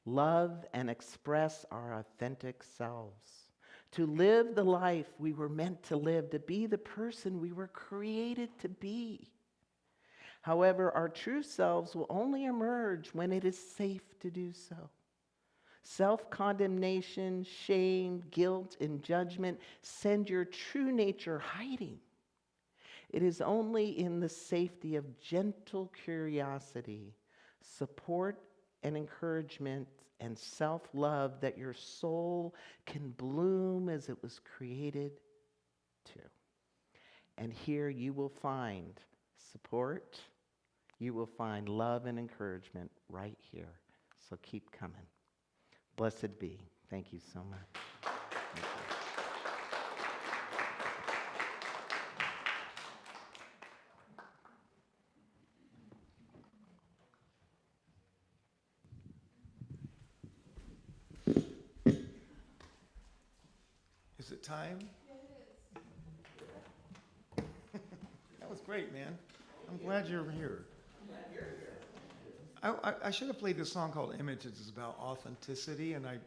love, and express our authentic selves, to live the life we were meant to live, to be the person we were created to be. However, our true selves will only emerge when it is safe to do so. Self-condemnation, shame, guilt, and judgment send your true nature hiding. It is only in the safety of gentle curiosity, support and encouragement, and self-love that your soul can bloom as it was created to. And here you will find support. You will find love and encouragement right here. So keep coming. Blessed be. Thank you so much. Thank you. Is it time? That was great, man. I'm glad you're here. I should have played this song called Images. It's about authenticity, and I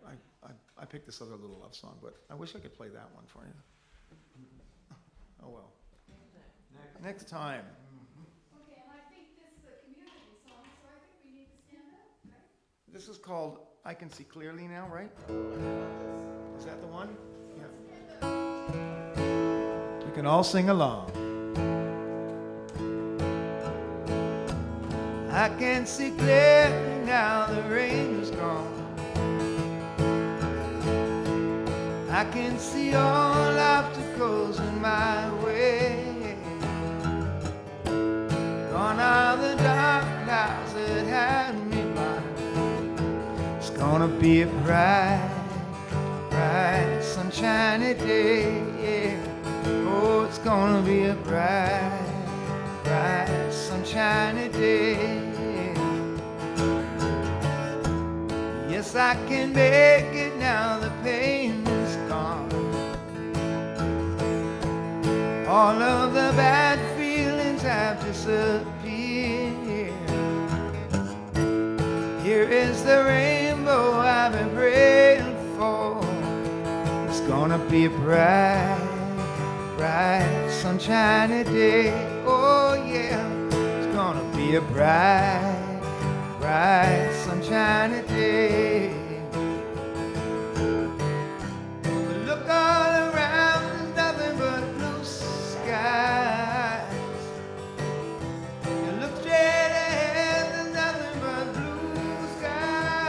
picked this other little love song, but I wish I could play that one for you. Oh well. Next time. Okay, and I think this is a community song, so I think we need to stand up, right? This is called I Can See Clearly Now, right? Is that the one? Yeah. We can all sing along. I can see clearly now the rain is gone. I can see all obstacles in my way. Gone are the dark clouds that had me blind. It's gonna be a bright, bright, sunshiny day. Yeah. Oh, it's gonna be a bright, bright, sunshiny day. Yes, I can make it now, the pain is gone. All of the bad feelings have disappeared. Here is the rainbow I've been praying for. It's gonna be a bright, bright, sunshiny day. Oh yeah, it's gonna be a bright, bright, sunshiny day. Look all around, there's nothing but blue skies. You look straight ahead, there's nothing but blue skies.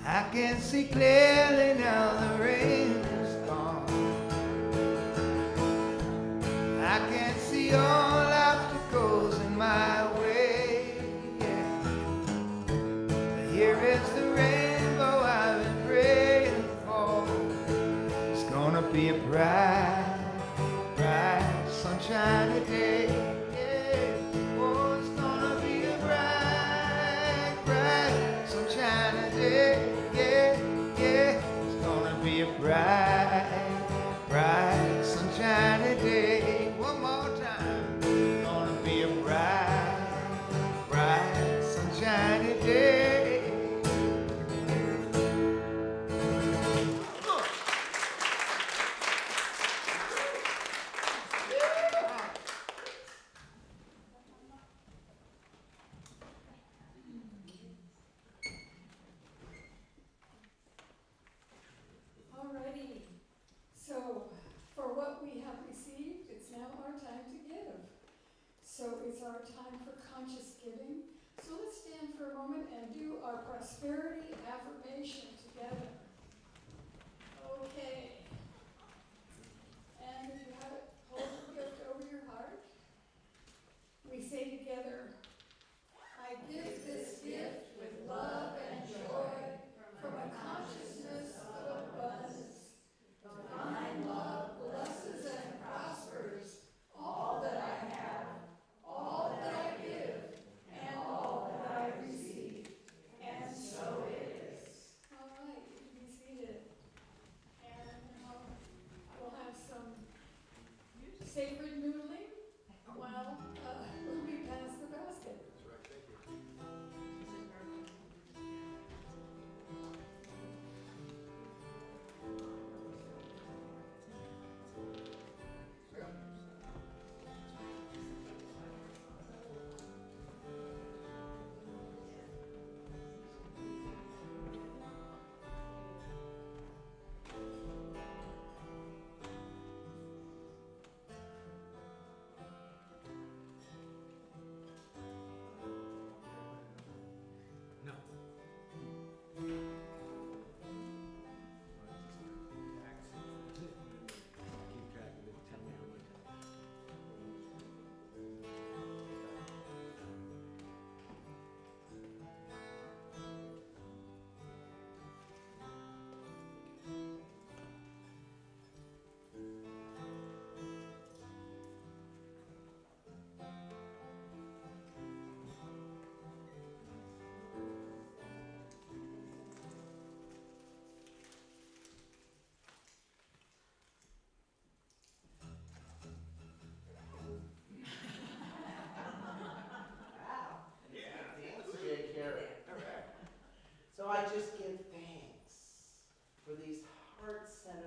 I can see clearly now the rain is gone. I can see all obstacles in my way. Yeah. Here is the rainbow I've been praying for. It's gonna be a bright, bright, sunshiny day. Yeah. Oh, it's gonna be a bright, bright, sunshiny day. Yeah, yeah, it's gonna be a bright, bright, sunshiny day. One more time. It's gonna be a bright, bright, sunshiny day. Alrighty, so for what we have received, it's now our time to give. So it's our time for conscious giving. So let's stand for a moment and do our prosperity affirmation together. Okay. And if you have it, hold the gift over your heart. We say together, I give this gift with love and joy from a consciousness of abundance. Divine love blesses and prospers all that I have, all that I give, and all that I receive. And so it is. All right, you can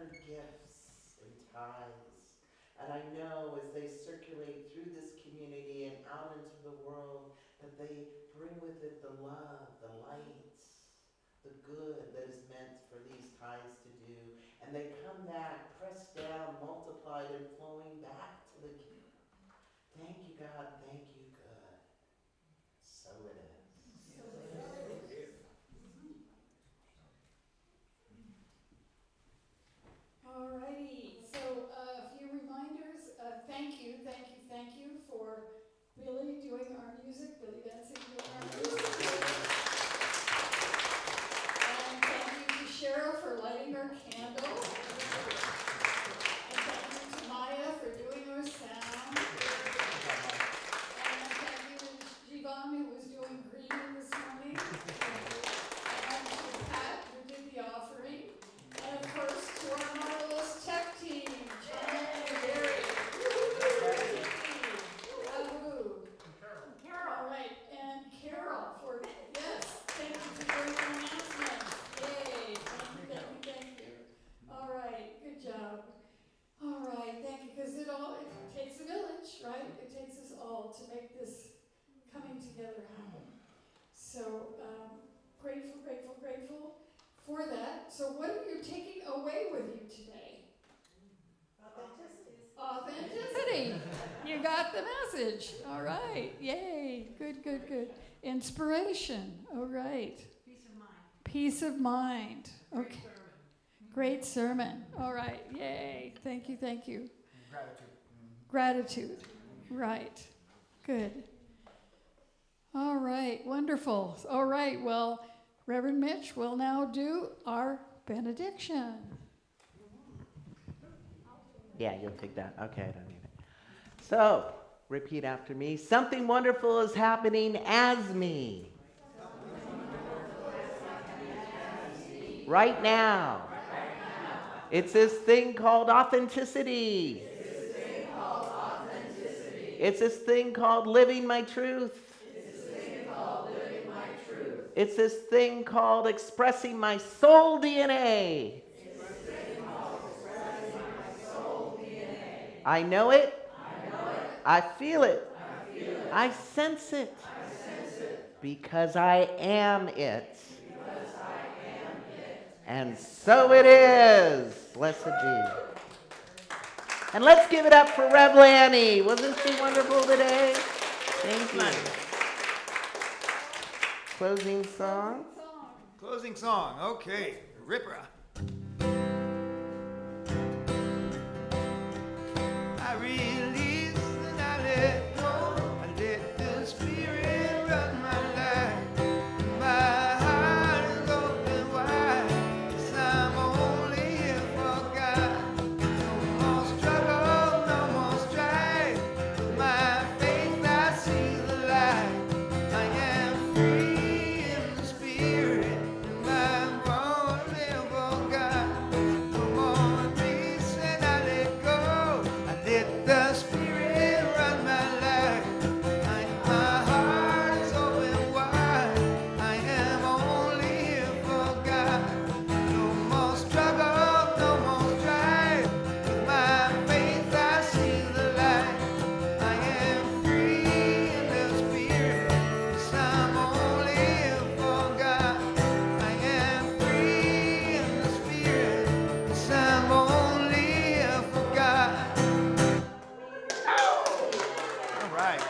her gifts and tithes. And I know as they circulate through this community and out into the world, that they bring with it the love, the light, the good that is meant for these tithes to do. And they come back, pressed down, multiplied, and flowing back to the giver. Thank you, God. Thank you, good. So it is. Alrighty, so a few reminders. Thank you for Billy doing our music, Billy Bensing doing our music. And thank you to Shara for lighting our candle. And thank you to Maya for doing our sound. And thank you to Jivan who was doing greeting this morning. And to Pat who did the offering. And of course, to our marvelous tech team, John and Gary. Wahoo. Carol. All right, and Carol for, yes, thank you for doing our announcements. Yay, thank you. All right, good job. All right, thank you, because it takes a village, right? It takes us all to make this coming together happen. So, grateful for that. So what are you taking away with you today? Authenticity. You got the message. All right. Yay. Good. Inspiration. All right. Peace of mind. Okay. Great sermon. All right. Yay. Thank you. Gratitude. Right. Good. All right. Wonderful. All right. Well, Reverend Mitch will now do our benediction. Yeah, you'll take that. Okay, I don't need it. So, repeat after me. Something wonderful is happening as me. Right now. It's this thing called authenticity. It's this thing called living my truth. It's this thing called expressing my soul DNA. I know it. I feel it. I sense it. Because I am it. And so it is. Blessed be. And let's give it up for Rev Lanny. Wasn't she wonderful today? Thank you. Closing song. Closing song. Okay. Ripper. I release and I let go. I let the Spirit run my life. My heart is open wide. 'Cause I'm only here for God. No more struggle, no more strife. With my faith I see the light. I am free in the Spirit, and I'm born to live for God. No more peace and I let go. I let the Spirit run my life. My heart is open wide. I am only here for God. No more struggle, no more strife. With my faith I see the light. I am free in the Spirit, 'cause I'm only here for God. I am free in the Spirit, 'cause I'm only here for God. All right.